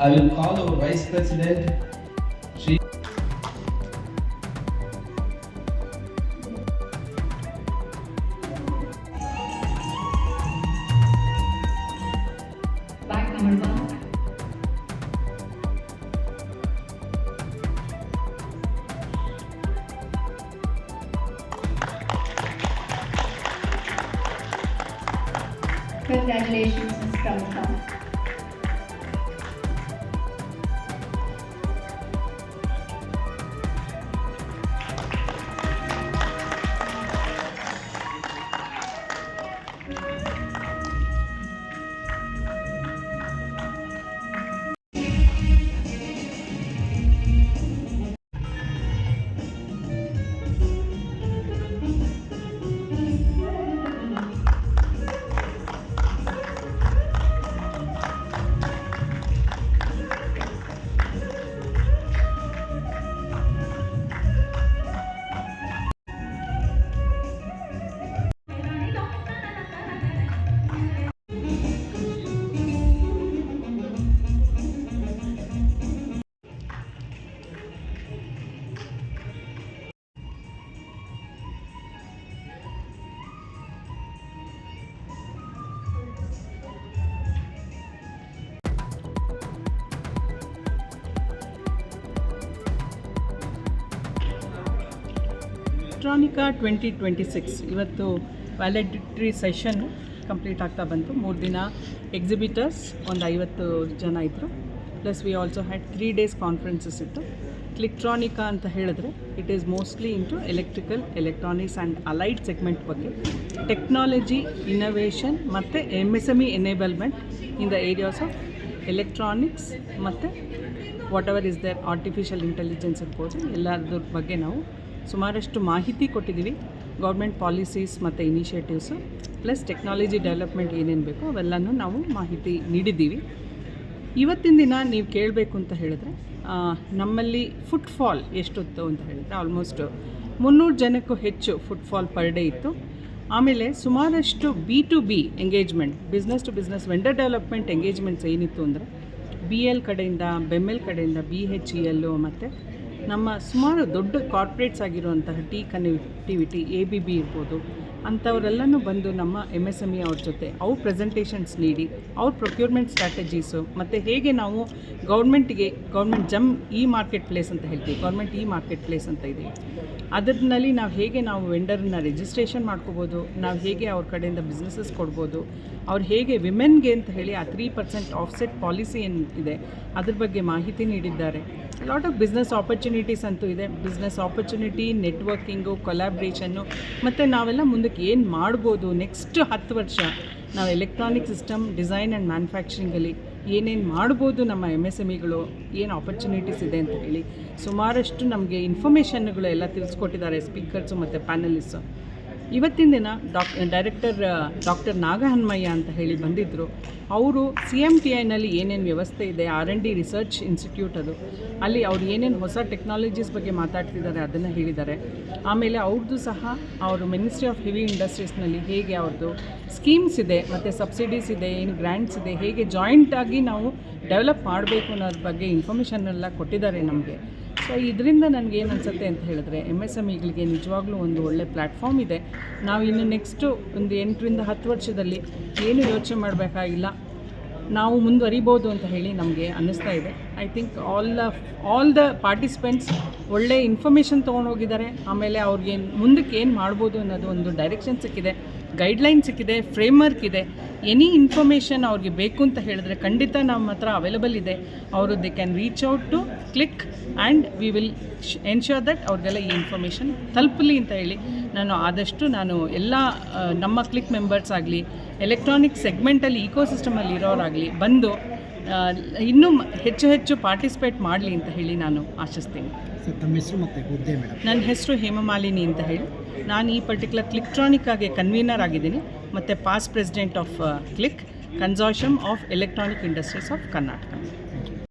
I will call our Vice President, Shri. Back number 1. Congratulations, Ms. Pramukha. ಎಲೆಕ್ಟ್ರಾನಿಕಾ 2026 ಇವತ್ತು ವ್ಯಾಲಿಡಿಟರಿ session complete ಆಗ್ತಾ ಬಂತು. 3 ದಿನ exhibitors ಒಂದು 50 ಜನ ಇದ್ದರು. Plus we also had 3 days conferences ಇತ್ತು. ಕ್ಲಿಕ್ಟ್ರಾನಿಕಾ ಅಂತ ಹೇಳಿದ್ರೆ it is mostly into electrical, electronics and allied segment ಬಗ್ಗೆ, ಟೆಕ್ನಾಲಜಿ, ಇನೋವೇಷನ್ ಮತ್ತು MSME enablement in the areas of electronics ಮತ್ತು whatever is there artificial intelligence ಇರ್ಬೋದು, ಎಲ್ಲದ್ರ ಬಗ್ಗೆ ನಾವು ಸುಮಾರಷ್ಟು ಮಾಹಿತಿ ಕೊಟ್ಟಿದ್ದೀವಿ. ಗೌರ್ಮೆಂಟ್ ಪಾಲಿಸೀಸ್ ಮತ್ತು ಇನಿಷಿಯೇಟಿವ್ಸು ಪ್ಲಸ್ ಟೆಕ್ನಾಲಜಿ ಡೆವಲಪ್ಮೆಂಟ್ ಏನೇನು ಬೇಕೋ ಅವೆಲ್ಲನೂ ನಾವು ಮಾಹಿತಿ ನೀಡಿದ್ದೀವಿ. ಇವತ್ತಿನ ದಿನ ನೀವು ಕೇಳಬೇಕು ಅಂತ ಹೇಳಿದ್ರೆ ನಮ್ಮಲ್ಲಿ ಫುಟ್ಫಾಲ್ ಎಷ್ಟೊತ್ತು ಅಂತ ಹೇಳಿದ್ರೆ ಆಲ್ಮೋಸ್ಟ್ 300 ಜನಕ್ಕೂ ಹೆಚ್ಚು ಫುಟ್ಫಾಲ್ ಪರ್ ಡೇ ಇತ್ತು. ಆಮೇಲೆ ಸುಮಾರಷ್ಟು B2B engagement, business to business vendor development engagements ಏನಿತ್ತು ಅಂದರೆ BL ಕಡೆಯಿಂದ, BEML ಕಡೆಯಿಂದ, BHEL ಮತ್ತು ನಮ್ಮ ಸುಮಾರು ದೊಡ್ಡ ಕಾರ್ಪೊರೇಟ್ಸ್ ಆಗಿರುವಂತಹ ಟಿ ಕನೆಕ್ಟಿವಿಟಿ, ABB ಇರ್ಬೋದು, ಅಂಥವರೆಲ್ಲನೂ ಬಂದು ನಮ್ಮ MSME ಅವ್ರ ಜೊತೆ ಅವ್ರ ಪ್ರೆಸೆಂಟೇಷನ್ಸ್ ನೀಡಿ ಅವ್ರ ಪ್ರೊಕ್ಯೂರ್ಮೆಂಟ್ ಸ್ಟ್ರಾಟಜೀಸು ಮತ್ತು ಹೇಗೆ ನಾವು ಗೌರ್ಮೆಂಟ್ ಇ ಮಾರ್ಕೆಟ್ ಪ್ಲೇಸ್ ಅಂತ ಹೇಳ್ತೀವಿ, ಗೌರ್ಮೆಂಟ್ ಇ ಮಾರ್ಕೆಟ್ ಪ್ಲೇಸ್ ಅಂತ ಇದೆ, ಅದರಲ್ಲಿ ನಾವು ಹೇಗೆ ನಾವು ವೆಂಡರ್ನ ರಿಜಿಸ್ಟ್ರೇಷನ್ ಮಾಡ್ಕೋಬೋದು, ನಾವು ಹೇಗೆ ಅವ್ರ ಕಡೆಯಿಂದ ಬಿಸ್ನೆಸಸ್ ಕೊಡ್ಬೋದು, ಅವ್ರು ಹೇಗೆ ವಿಮೆನ್ಗೆ ಅಂತ ಹೇಳಿ ಆ 3% ಆಫ್ಸೆಟ್ ಪಾಲಿಸಿ ಏನು ಇದೆ ಅದ್ರ ಬಗ್ಗೆ ಮಾಹಿತಿ ನೀಡಿದ್ದಾರೆ. ಲಾಟ್ ಆಫ್ ಬಿಸ್ನೆಸ್ ಆಪರ್ಚುನಿಟೀಸ್ ಅಂತೂ ಇದೆ. ಬಿಸ್ನೆಸ್ ಆಪರ್ಚುನಿಟಿ, ನೆಟ್ವರ್ಕಿಂಗು, ಕೊಲ್ಯಾಬ್ರೇಷನ್ನು ಮತ್ತು ನಾವೆಲ್ಲ ಮುಂದಕ್ಕೆ ಏನು ಮಾಡ್ಬೋದು ನೆಕ್ಸ್ಟ್ 10 ವರ್ಷ ನಾವು ಎಲೆಕ್ಟ್ರಾನಿಕ್ ಸಿಸ್ಟಮ್ ಡಿಸೈನ್ ಆ್ಯಂಡ್ ಮ್ಯಾನುಫ್ಯಾಕ್ಚರಿಂಗಲ್ಲಿ ಏನೇನು ಮಾಡ್ಬೋದು, ನಮ್ಮ MSMEಗಳು ಏನು ಆಪರ್ಚುನಿಟೀಸ್ ಇದೆ ಅಂತ ಹೇಳಿ ಸುಮಾರಷ್ಟು ನಮಗೆ ಇನ್ಫಾರ್ಮೇಷನ್ಗಳು ಎಲ್ಲ ತಿಳಿಸ್ಕೊಟ್ಟಿದ್ದಾರೆ ಸ್ಪೀಕರ್ಸು ಮತ್ತು ಪ್ಯಾನಲಿಸ್ಟು. ಇವತ್ತಿನ ದಿನ ಡಾಕ್ಟರ್ ನಾಗಹನ್ಮಯ್ಯ ಅಂತ ಹೇಳಿ ಬಂದಿದ್ದರು. ಅವರು CMTIನಲ್ಲಿ ಏನೇನು ವ್ಯವಸ್ಥೆ ಇದೆ, R&D ರಿಸರ್ಚ್ ಇನ್ಸ್ಟಿಟ್ಯೂಟ್ ಅದು, ಅಲ್ಲಿ ಅವ್ರು ಏನೇನು ಹೊಸ ಟೆಕ್ನಾಲಜೀಸ್ ಬಗ್ಗೆ ಮಾತಾಡ್ತಿದ್ದಾರೆ ಅದನ್ನು ಹೇಳಿದ್ದಾರೆ. ಆಮೇಲೆ ಅವ್ರದ್ದು ಸಹ ಅವರು ಮಿನಿಸ್ಟ್ರಿ ಆಫ್ ಹೆವಿ ಇಂಡಸ್ಟ್ರೀಸ್ನಲ್ಲಿ ಹೇಗೆ ಅವ್ರದ್ದು ಸ್ಕೀಮ್ಸ್ ಇದೆ ಮತ್ತು ಸಬ್ಸಿಡೀಸ್ ಇದೆ, ಏನು ಗ್ರ್ಯಾಂಟ್ಸ್ ಇದೆ, ಹೇಗೆ ಜಾಯಿಂಟಾಗಿ ನಾವು ಡೆವಲಪ್ ಮಾಡಬೇಕು ಅನ್ನೋದ್ರ ಬಗ್ಗೆ ಇನ್ಫಾರ್ಮೇಷನ್ನೆಲ್ಲ ಕೊಟ್ಟಿದ್ದಾರೆ ನಮಗೆ. ಸೊ ಇದರಿಂದ ನನಗೇನು ಅನಿಸುತ್ತೆ ಅಂತ ಹೇಳಿದ್ರೆ MSMEಗಳಿಗೆ ನಿಜವಾಗ್ಲೂ ಒಂದು ಒಳ್ಳೆ ಪ್ಲ್ಯಾಟ್ಫಾರ್ಮ್ ಇದೆ. ನಾವು ಇನ್ನು ನೆಕ್ಸ್ಟು ಒಂದು 8 ರಿಂದ 10 ವರ್ಷದಲ್ಲಿ ಏನು ಯೋಚನೆ ಮಾಡಬೇಕಾಗಿಲ್ಲ, ನಾವು ಮುಂದುವರಿಬೋದು ಅಂತ ಹೇಳಿ ನಮಗೆ ಅನ್ನಿಸ್ತಾ ಇದೆ. I think all the participants ಒಳ್ಳೆ ಇನ್ಫಾರ್ಮೇಷನ್ ತೊಗೊಂಡೋಗಿದ್ದಾರೆ. ಆಮೇಲೆ ಅವ್ರಿಗೆ ಮುಂದಕ್ಕೆ ಏನು ಮಾಡ್ಬೋದು ಅನ್ನೋದು ಒಂದು ಡೈರೆಕ್ಷನ್ ಸಿಕ್ಕಿದೆ, ಗೈಡ್ಲೈನ್ ಸಿಕ್ಕಿದೆ, ಫ್ರೇಮ್ವರ್ಕ್ ಇದೆ. ಎನಿ ಇನ್ಫಾರ್ಮೇಷನ್ ಅವ್ರಿಗೆ ಬೇಕು ಅಂತ ಹೇಳಿದ್ರೆ ಖಂಡಿತ ನಮ್ಮ ಹತ್ರ ಅವೈಲಬಲ್ ಇದೆ. ಅವರು they can reach out to click and we will ensure that ಅವ್ರಿಗೆಲ್ಲ ಈ ಇನ್ಫಾರ್ಮೇಷನ್ ತಲುಪಲಿ ಅಂತ ಹೇಳಿ ಆದಷ್ಟು ಎಲ್ಲ ನಮ್ಮ ಕ್ಲಿಕ್ ಮೆಂಬರ್ಸ್ ಆಗಲಿ, ಎಲೆಕ್ಟ್ರಾನಿಕ್ ಸೆಗ್ಮೆಂಟಲ್ಲಿ ಇಕೋಸಿಸ್ಟಮಲ್ಲಿ ಇರೋರಾಗಲಿ ಬಂದು ಇನ್ನೂ ಹೆಚ್ಚು ಪಾರ್ಟಿಸಿಪೇಟ್ ಮಾಡಲಿ ಅಂತ ಹೇಳಿ ನಾನು ಆಶಿಸ್ತೀನಿ. ತಮ್ಮ ಹೆಸರು ಮತ್ತು ಹುದ್ದೆ ಮೇಡಮ್? ನನ್ನ ಹೆಸರು ಹೇಮಮಾಲಿನಿ ಅಂತ ಹೇಳಿ, ನಾನು ಈ ಪರ್ಟಿಕ್ಯುಲರ್ ಕ್ಲಿಕ್ಟ್ರಾನಿಕಾಗೆ ಕನ್ವೀನರ್ ಆಗಿದ್ದೀನಿ ಮತ್ತು past president of CLIK consortium of electronic industries of Karnataka.